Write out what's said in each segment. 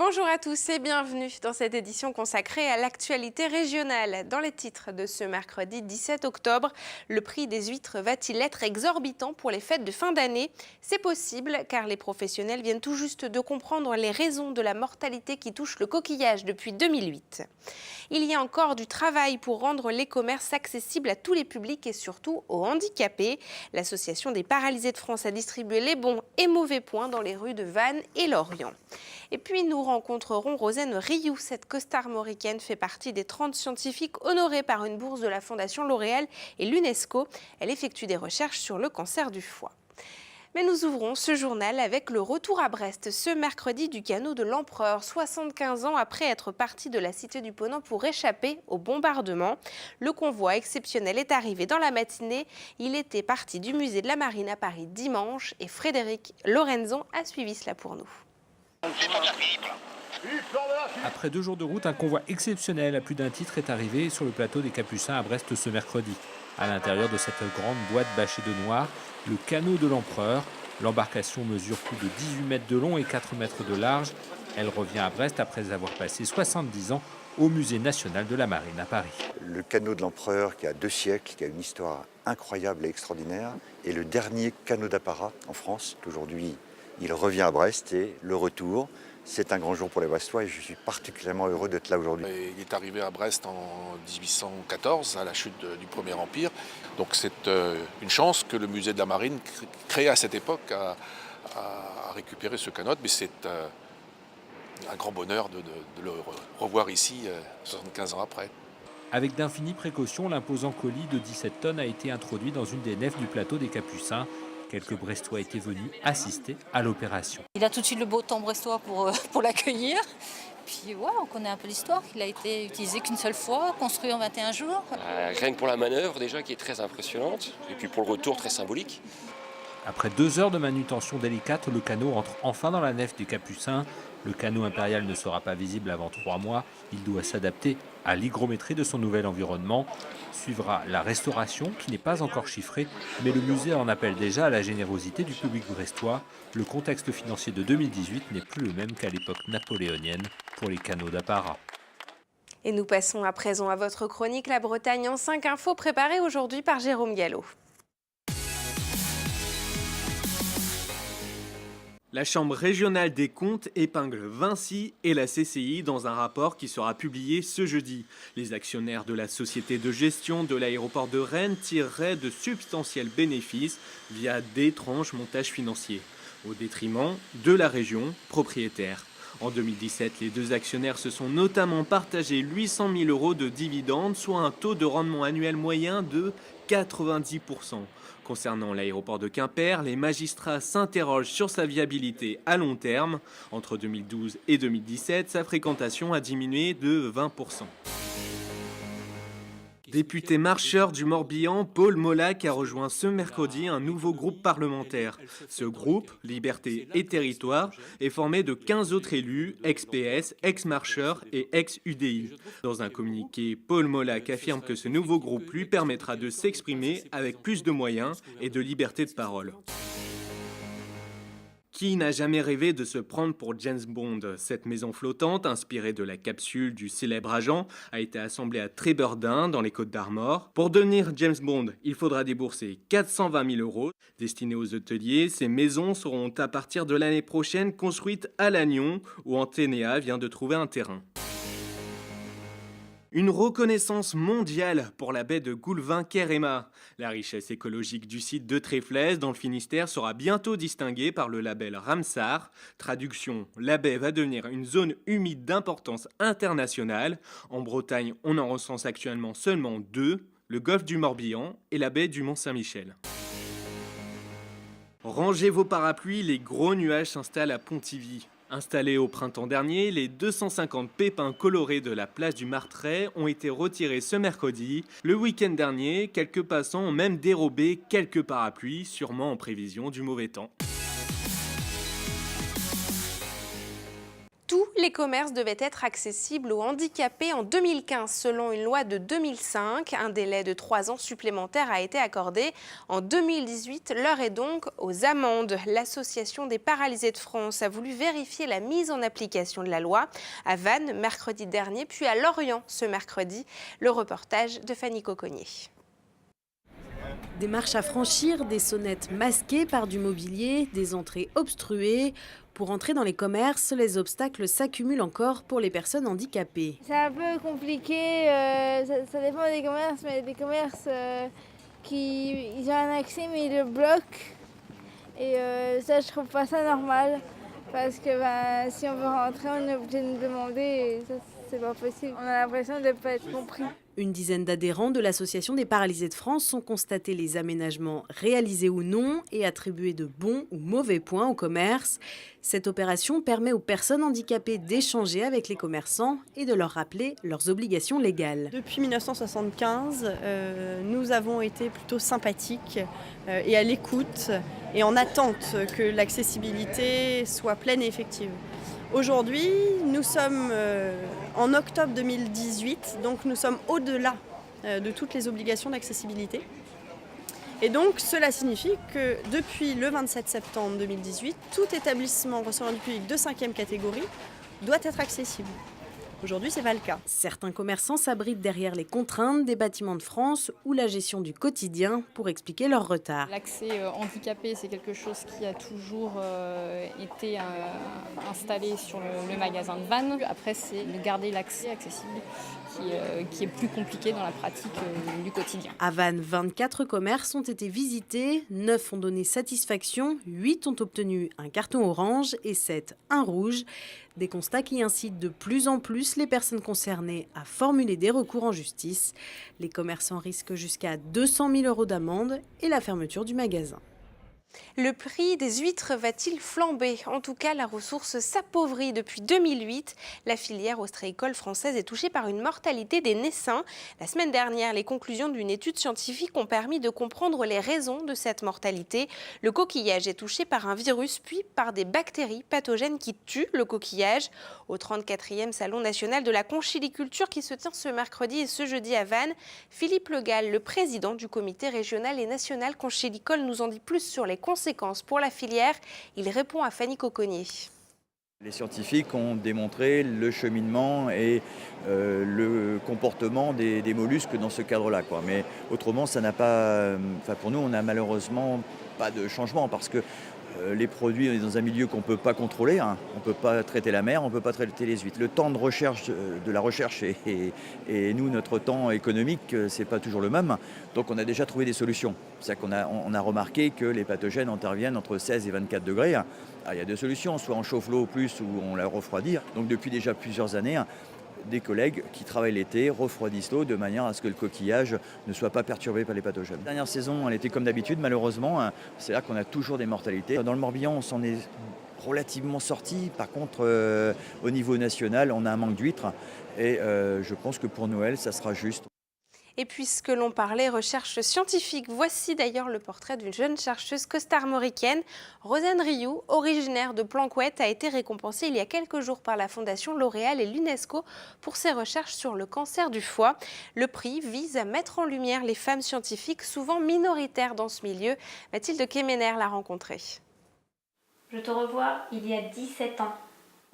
Bonjour à tous et bienvenue dans cette édition consacrée à l'actualité régionale. Dans les titres de ce mercredi 17 octobre, le prix des huîtres va-t-il être exorbitant pour les fêtes de fin d'année? C'est possible car les professionnels viennent tout juste de comprendre les raisons de la mortalité qui touche le coquillage depuis 2008. Il y a encore du travail pour rendre les commerces accessibles à tous les publics et surtout aux handicapés. L'Association des paralysés de France a distribué les bons et mauvais points dans les rues de Vannes et Lorient. Et puis nous rencontrerons Rosane Rioux. Cette costarmoricaine fait partie des 30 scientifiques honorés par une bourse de la Fondation L'Oréal et l'UNESCO. Elle effectue des recherches sur le cancer du foie. Mais nous ouvrons ce journal avec le retour à Brest ce mercredi du canot de l'Empereur, 75 ans après être parti de la cité du Ponant pour échapper au bombardement. Le convoi exceptionnel est arrivé dans la matinée. Il était parti du musée de la Marine à Paris dimanche et Frédéric Lorenzon a suivi cela pour nous. Après 2 jours de route, un convoi exceptionnel à plus d'un titre est arrivé sur le plateau des Capucins à Brest ce mercredi. À l'intérieur de cette grande boîte bâchée de noir, le canot de l'Empereur. L'embarcation mesure plus de 18 mètres de long et 4 mètres de large. Elle revient à Brest après avoir passé 70 ans au musée national de la Marine à Paris. Le canot de l'Empereur qui a 2 siècles, qui a une histoire incroyable et extraordinaire, est le dernier canot d'apparat en France. Aujourd'hui, il revient à Brest et le retour, c'est un grand jour pour les Brestois et je suis particulièrement heureux d'être là aujourd'hui. Il est arrivé à Brest en 1814, à la chute du Premier Empire. Donc c'est une chance que le musée de la Marine, créé à cette époque, a récupéré ce canot. Mais c'est un grand bonheur de le revoir ici, 75 ans après. Avec d'infinies précautions, l'imposant colis de 17 tonnes a été introduit dans une des nefs du plateau des Capucins. Quelques Brestois étaient venus assister à l'opération. Il a tout de suite le beau temps brestois pour l'accueillir. Puis ouais, on connaît un peu l'histoire, qu'il a été utilisé qu'une seule fois, construit en 21 jours. Rien que pour la manœuvre déjà qui est très impressionnante, et puis pour le retour très symbolique. Après 2 heures de manutention délicate, le canot entre enfin dans la nef des Capucins. Le canot impérial ne sera pas visible avant 3 mois. Il doit s'adapter à l'hygrométrie de son nouvel environnement. Suivra la restauration qui n'est pas encore chiffrée, mais le musée en appelle déjà à la générosité du public brestois. Le contexte financier de 2018 n'est plus le même qu'à l'époque napoléonienne pour les canots d'apparat. Et nous passons à présent à votre chronique La Bretagne en 5 infos préparée aujourd'hui par Jérôme Gallo. La Chambre régionale des comptes épingle Vinci et la CCI dans un rapport qui sera publié ce jeudi. Les actionnaires de la société de gestion de l'aéroport de Rennes tireraient de substantiels bénéfices via d'étranges montages financiers, au détriment de la région propriétaire. En 2017, les 2 actionnaires se sont notamment partagés 800 000 € de dividendes, soit un taux de rendement annuel moyen de 90%. Concernant l'aéroport de Quimper, les magistrats s'interrogent sur sa viabilité à long terme. Entre 2012 et 2017, sa fréquentation a diminué de 20%. Député marcheur du Morbihan, Paul Molac a rejoint ce mercredi un nouveau groupe parlementaire. Ce groupe, Liberté et Territoire, est formé de 15 autres élus, ex-PS, ex-marcheurs et ex-UDI. Dans un communiqué, Paul Molac affirme que ce nouveau groupe lui permettra de s'exprimer avec plus de moyens et de liberté de parole. Qui n'a jamais rêvé de se prendre pour James Bond? Cette maison flottante, inspirée de la capsule du célèbre agent, a été assemblée à Trébordin, dans les Côtes-d'Armor. Pour devenir James Bond, il faudra débourser 420 000 €. Destinées aux hôteliers, ces maisons seront à partir de l'année prochaine construites à Lannion, où Antenea vient de trouver un terrain. Une reconnaissance mondiale pour la baie de Goulvin-Kerema. La richesse écologique du site de Tréflez, dans le Finistère, sera bientôt distinguée par le label Ramsar. Traduction, la baie va devenir une zone humide d'importance internationale. En Bretagne, on en recense actuellement seulement 2, le golfe du Morbihan et la baie du Mont-Saint-Michel. Rangez vos parapluies, les gros nuages s'installent à Pontivy. Installés au printemps dernier, les 250 pépins colorés de la place du Martret ont été retirés ce mercredi. Le week-end dernier, quelques passants ont même dérobé quelques parapluies, sûrement en prévision du mauvais temps. Tous les commerces devaient être accessibles aux handicapés en 2015, selon une loi de 2005. Un délai de 3 ans supplémentaire a été accordé. En 2018, l'heure est donc aux amendes. L'Association des paralysés de France a voulu vérifier la mise en application de la loi à Vannes mercredi dernier, puis à Lorient ce mercredi. Le reportage de Fanny Coconnier. Des marches à franchir, des sonnettes masquées par du mobilier, des entrées obstruées. Pour entrer dans les commerces, les obstacles s'accumulent encore pour les personnes handicapées. C'est un peu compliqué, ça dépend des commerces, mais des commerces qui ils ont un accès mais ils le bloquent. Et ça, je trouve pas ça normal. Parce que si on veut rentrer, on est obligé de nous demander et ça, c'est pas possible. On a l'impression de ne pas être compris. Une dizaine d'adhérents de l'Association des paralysés de France ont constaté les aménagements réalisés ou non et attribué de bons ou mauvais points au commerce. Cette opération permet aux personnes handicapées d'échanger avec les commerçants et de leur rappeler leurs obligations légales. Depuis 1975, nous avons été plutôt sympathiques et à l'écoute et en attente que l'accessibilité soit pleine et effective. Aujourd'hui, nous sommes en octobre 2018, donc nous sommes au-delà de toutes les obligations d'accessibilité. Et donc cela signifie que depuis le 27 septembre 2018, tout établissement recevant du public de 5e catégorie doit être accessible. Aujourd'hui, ce n'est pas le cas. Certains commerçants s'abritent derrière les contraintes des bâtiments de France ou la gestion du quotidien pour expliquer leur retard. L'accès handicapé, c'est quelque chose qui a toujours été installé sur le magasin de Vannes. Après, c'est de garder l'accès accessible qui est plus compliqué dans la pratique du quotidien. À Vannes, 24 commerces ont été visités, 9 ont donné satisfaction, 8 ont obtenu un carton orange et 7 un rouge. Des constats qui incitent de plus en plus les personnes concernées à formuler des recours en justice. Les commerçants risquent jusqu'à 200 000 € d'amende et la fermeture du magasin. Le prix des huîtres va-t-il flamber? En tout cas, la ressource s'appauvrit depuis 2008. La filière ostréicole française est touchée par une mortalité des naissins. La semaine dernière, les conclusions d'une étude scientifique ont permis de comprendre les raisons de cette mortalité. Le coquillage est touché par un virus, puis par des bactéries pathogènes qui tuent le coquillage. Au 34e Salon national de la conchiliculture qui se tient ce mercredi et ce jeudi à Vannes, Philippe Le Gall, le président du comité régional et national conchilicole, nous en dit plus sur les conséquences pour la filière. Il répond à Fanny Coconnier. Les scientifiques ont démontré le cheminement et le comportement des mollusques dans ce cadre-là, Mais autrement, ça n'a pas. Pour nous, on n'a malheureusement pas de changement parce que les produits, on est dans un milieu qu'on ne peut pas contrôler. On ne peut pas traiter la mer, on ne peut pas traiter les huîtres. Le temps de recherche, de la recherche et nous, notre temps économique, c'est pas toujours le même. Donc on a déjà trouvé des solutions. C'est-à-dire qu'on a remarqué que les pathogènes interviennent entre 16 et 24 degrés. Il y a deux solutions, soit on chauffe l'eau plus ou on la refroidit. Donc depuis déjà plusieurs années, des collègues qui travaillent l'été refroidissent l'eau de manière à ce que le coquillage ne soit pas perturbé par les pathogènes. La dernière saison, elle était comme d'habitude, malheureusement. C'est-à-dire qu'on a toujours des mortalités. Dans le Morbihan, on s'en est relativement sorti. Par contre, au niveau national, on a un manque d'huîtres. Et je pense que pour Noël, ça sera juste. Et puisque l'on parlait recherche scientifique, voici d'ailleurs le portrait d'une jeune chercheuse costarmoricaine. Rosanne Rioux, originaire de Planquette, a été récompensée il y a quelques jours par la Fondation L'Oréal et l'UNESCO pour ses recherches sur le cancer du foie. Le prix vise à mettre en lumière les femmes scientifiques, souvent minoritaires dans ce milieu. Mathilde Kemener l'a rencontrée. Je te revois il y a 17 ans.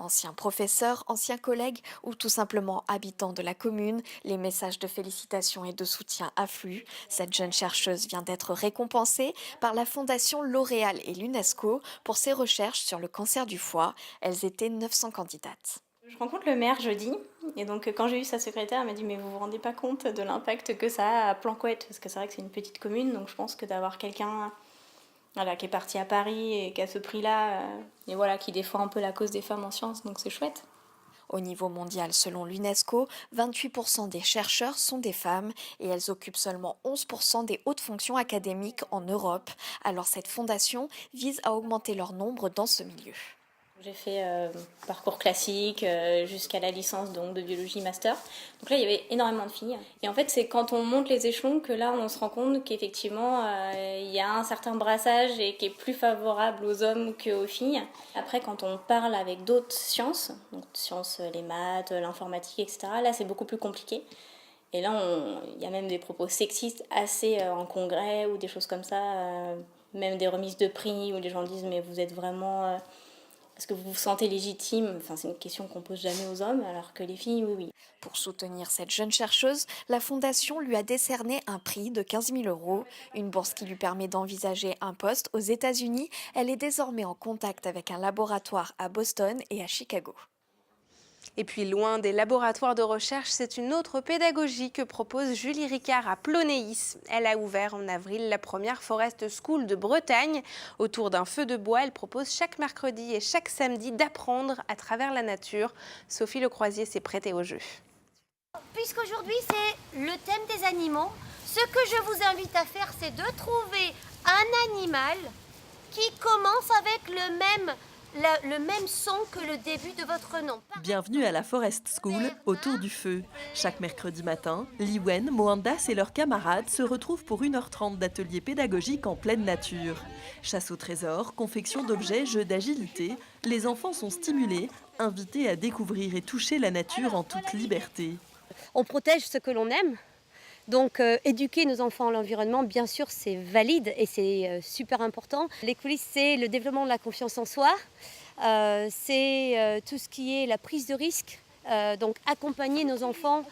Anciens professeurs, anciens collègues ou tout simplement habitants de la commune, les messages de félicitations et de soutien affluent. Cette jeune chercheuse vient d'être récompensée par la Fondation L'Oréal et l'UNESCO pour ses recherches sur le cancer du foie. Elles étaient 900 candidates. Je rencontre le maire jeudi et donc quand j'ai eu sa secrétaire, elle m'a dit mais vous vous rendez pas compte de l'impact que ça a à Planquette, parce que c'est vrai que c'est une petite commune, donc je pense que d'avoir quelqu'un qui est parti à Paris et qui a ce prix-là, et qui défend un peu la cause des femmes en sciences, donc c'est chouette. Au niveau mondial, selon l'UNESCO, 28% des chercheurs sont des femmes et elles occupent seulement 11% des hautes fonctions académiques en Europe. Alors cette fondation vise à augmenter leur nombre dans ce milieu. J'ai fait parcours classique jusqu'à la licence donc, de biologie master. Donc là, il y avait énormément de filles. Et en fait, c'est quand on monte les échelons que là, on se rend compte qu'effectivement, il y a un certain brassage et qui est plus favorable aux hommes qu'aux filles. Après, quand on parle avec d'autres sciences, donc sciences, les maths, l'informatique, etc., là, c'est beaucoup plus compliqué. Et là, il y a même des propos sexistes assez en congrès ou des choses comme ça, même des remises de prix où les gens disent « mais vous êtes vraiment... Est-ce que vous vous sentez légitime ?» Enfin, c'est une question qu'on pose jamais aux hommes, alors que les filles, oui, oui. Pour soutenir cette jeune chercheuse, la Fondation lui a décerné un prix de 15 000 €, une bourse qui lui permet d'envisager un poste aux États-Unis. Elle est désormais en contact avec un laboratoire à Boston et à Chicago. Et puis loin des laboratoires de recherche, c'est une autre pédagogie que propose Julie Ricard à Plonéis. Elle a ouvert en avril la première Forest School de Bretagne. Autour d'un feu de bois, elle propose chaque mercredi et chaque samedi d'apprendre à travers la nature. Sophie Lecroisier s'est prêtée au jeu. Puisqu'aujourd'hui c'est le thème des animaux, ce que je vous invite à faire, c'est de trouver un animal qui commence avec le même son que le début de votre nom. Bienvenue à la Forest School, autour du feu. Chaque mercredi matin, Liwen, Mohandas et leurs camarades se retrouvent pour 1h30 d'ateliers pédagogiques en pleine nature. Chasse au trésor, confection d'objets, jeux d'agilité, les enfants sont stimulés, invités à découvrir et toucher la nature en toute liberté. On protège ce que l'on aime. Donc éduquer nos enfants à l'environnement, bien sûr, c'est valide et c'est super important. Les coulisses, c'est le développement de la confiance en soi, c'est tout ce qui est la prise de risque, donc accompagner nos enfants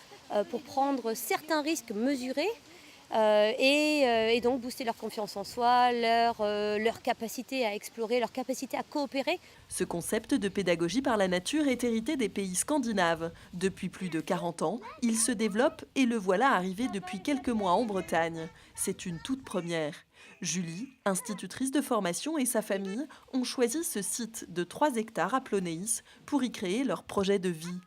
pour prendre certains risques mesurés et donc booster leur confiance en soi, leur capacité à explorer, leur capacité à coopérer. Ce concept de pédagogie par la nature est hérité des pays scandinaves. Depuis plus de 40 ans, il se développe et le voilà arrivé depuis quelques mois en Bretagne. C'est une toute première. Julie, institutrice de formation, et sa famille ont choisi ce site de 3 hectares à Plonéis pour y créer leur projet de vie.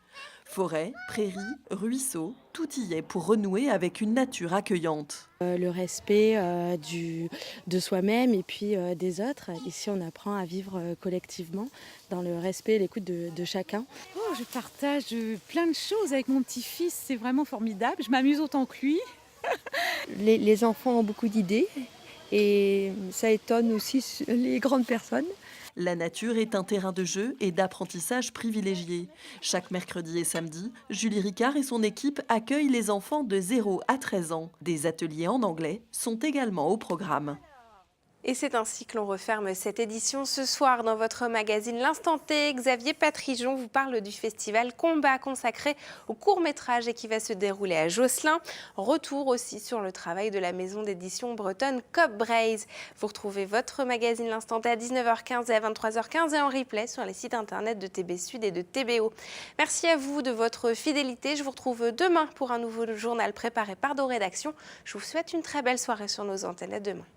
Forêt, prairies, ruisseaux, tout y est pour renouer avec une nature accueillante. Le respect de soi-même et puis des autres. Ici, on apprend à vivre collectivement dans le respect et l'écoute de chacun. Oh, je partage plein de choses avec mon petit-fils, c'est vraiment formidable. Je m'amuse autant que lui. Les enfants ont beaucoup d'idées et ça étonne aussi les grandes personnes. La nature est un terrain de jeu et d'apprentissage privilégié. Chaque mercredi et samedi, Julie Ricard et son équipe accueillent les enfants de 0 à 13 ans. Des ateliers en anglais sont également au programme. Et c'est ainsi que l'on referme cette édition. Ce soir, dans votre magazine L'Instant T, Xavier Patrijon vous parle du festival Combat consacré au court-métrage et qui va se dérouler à Josselin. Retour aussi sur le travail de la maison d'édition bretonne Cobb Braze. Vous retrouvez votre magazine L'Instant T à 19h15 et à 23h15 et en replay sur les sites internet de TB Sud et de TBO. Merci à vous de votre fidélité. Je vous retrouve demain pour un nouveau journal préparé par nos rédactions. Je vous souhaite une très belle soirée sur nos antennes. À demain.